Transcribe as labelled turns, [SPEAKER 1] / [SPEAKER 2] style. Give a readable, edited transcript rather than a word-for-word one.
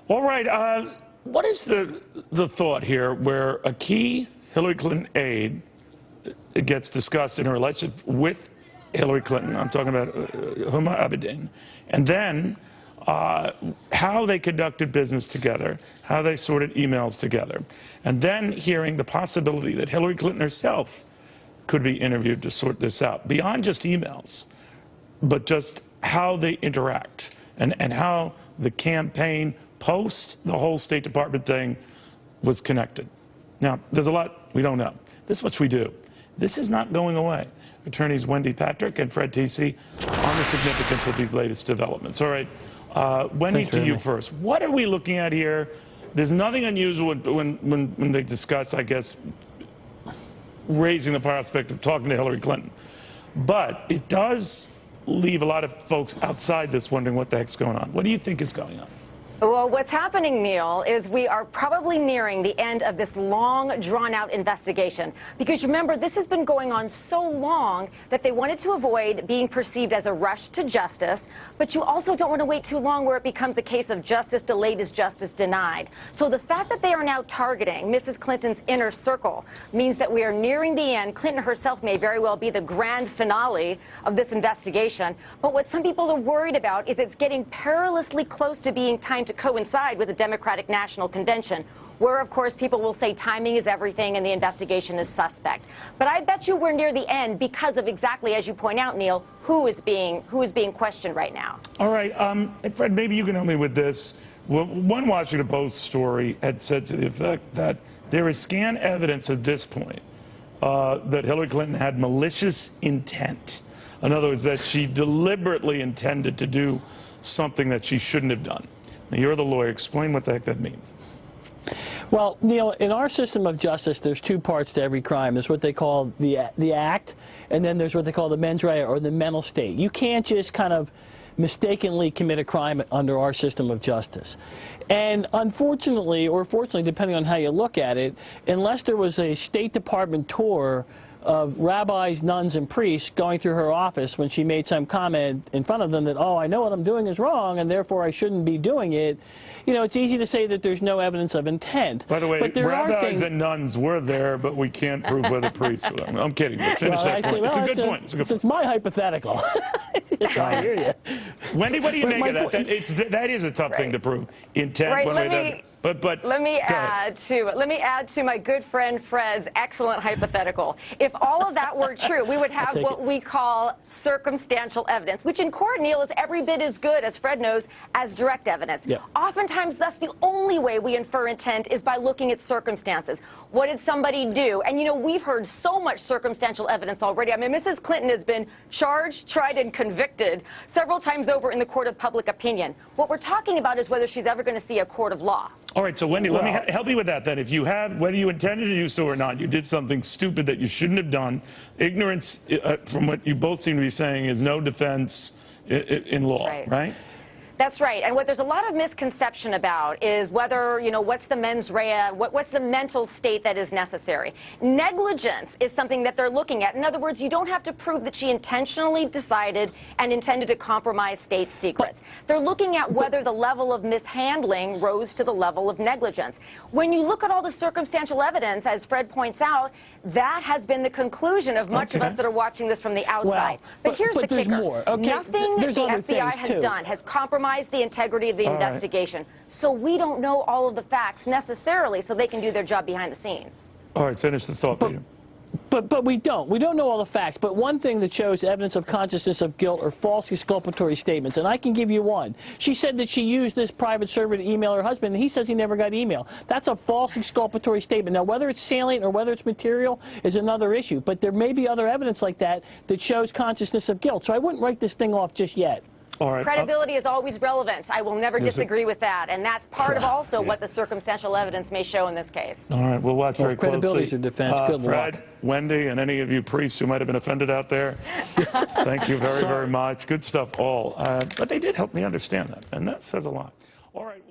[SPEAKER 1] All right. What is the thought here where a key Hillary Clinton aide gets discussed in her relationship with Hillary Clinton? I'm talking about Huma Abedin. And then how they conducted business together, how they sorted emails together. And then hearing the possibility that Hillary Clinton herself could be interviewed to sort this out, beyond just emails, but just how they interact and how the campaign post the whole State Department thing was connected. Now, there's a lot we don't know. This is what we do. This is not going away. Attorneys Wendy Patrick and Fred Tisi on the significance of these latest developments. All right, Wendy, to you first. What are we looking at here? There's nothing unusual when they discuss, I guess, raising the prospect of talking to Hillary Clinton. But it does leave a lot of folks outside this wondering what the heck's going on. What do you think is going on?
[SPEAKER 2] Well, what's happening, Neil, is we are probably nearing the end of this long, drawn-out investigation. Because remember, this has been going on so long that they wanted to avoid being perceived as a rush to justice, but you also don't want to wait too long where it becomes a case of justice delayed is justice denied. So the fact that they are now targeting Mrs. Clinton's inner circle means that we are nearing the end. Clinton herself may very well be the grand finale of this investigation. But what some people are worried about is it's getting perilously close to being time to coincide with the Democratic National Convention, where, of course, people will say timing is everything and the investigation is suspect. But I bet you we're near the end because of exactly, as you point out, Neil, who is being questioned right now.
[SPEAKER 1] All right, and Fred, maybe you can help me with this. Well, one Washington Post story had said to the effect that there is scant evidence at this point that Hillary Clinton had malicious intent. In other words, that she deliberately intended to do something that she shouldn't have done. Now, you're the lawyer. Explain what the heck that means.
[SPEAKER 3] Well, Neil, in our system of justice, there's two parts to every crime. There's what they call the act, and then there's what they call the mens rea, or the mental state. You can't just kind of mistakenly commit a crime under our system of justice. And unfortunately, or fortunately, depending on how you look at it, unless there was a State Department tour of rabbis, nuns, and priests going through her office when she made some comment in front of them that, oh, I know what I'm doing is wrong, and therefore I shouldn't be doing it, you know, it's easy to say that there's no evidence of intent.
[SPEAKER 1] By the way,
[SPEAKER 3] but there
[SPEAKER 1] rabbis and nuns were there, but we can't prove whether priests were there. I'm kidding. Finish that point. It's a good point.
[SPEAKER 3] It's my hypothetical. I hear you.
[SPEAKER 1] Wendy, what do you make of that? That is a tough thing to prove. Intent,
[SPEAKER 2] right,
[SPEAKER 1] one way or but
[SPEAKER 2] let me add to my good friend Fred's excellent hypothetical. If all of that were true, we would have what we call circumstantial evidence, which in court, Neil, is every bit as good, as Fred knows, as direct evidence. Yeah. Oftentimes, that's the only way we infer intent is by looking at circumstances. What did somebody do? And, you know, we've heard so much circumstantial evidence already. I mean, Mrs. Clinton has been charged, tried, and convicted several times over in the court of public opinion. What we're talking about is whether she's ever going to see a court of law.
[SPEAKER 1] All right, so Wendy, let me help you with that then. If you have, whether you intended to do so or not, you did something stupid that you shouldn't have done. Ignorance, from what you both seem to be saying, is no defense in law, right?
[SPEAKER 2] That's right. And what there's a lot of misconception about is whether, you know, what's the mens rea, what's the mental state that is necessary. Negligence is something that they're looking at. In other words, you don't have to prove that she intentionally decided and intended to compromise state secrets. They're looking at whether the level of mishandling rose to the level of negligence. When you look at all the circumstantial evidence, as Fred points out, that has been the conclusion of much of us that are watching this from the outside. But here's the kicker. Nothing the FBI has done has compromised the integrity of the investigation. So we don't know all of the facts necessarily so they can do their job behind the scenes.
[SPEAKER 1] All right, finish the thought, Peter.
[SPEAKER 3] But we don't. We don't know all the facts. But one thing that shows evidence of consciousness of guilt are false exculpatory statements. And I can give you one. She said that she used this private server to email her husband, and he says he never got email. That's a false exculpatory statement. Now, whether it's salient or whether it's material is another issue. But there may be other evidence like that that shows consciousness of guilt. So I wouldn't write this thing off just yet.
[SPEAKER 1] All right.
[SPEAKER 2] Credibility is always relevant. I will never disagree with that. And that's part of also what the circumstantial evidence may show in this case.
[SPEAKER 1] All right. We'll watch very closely.
[SPEAKER 3] Credibility is your defense. Good
[SPEAKER 1] Fred,
[SPEAKER 3] luck.
[SPEAKER 1] Wendy, and any of you priests who might have been offended out there, thank you very, very much. Good stuff all. But they did help me understand that, and that says a lot. All right.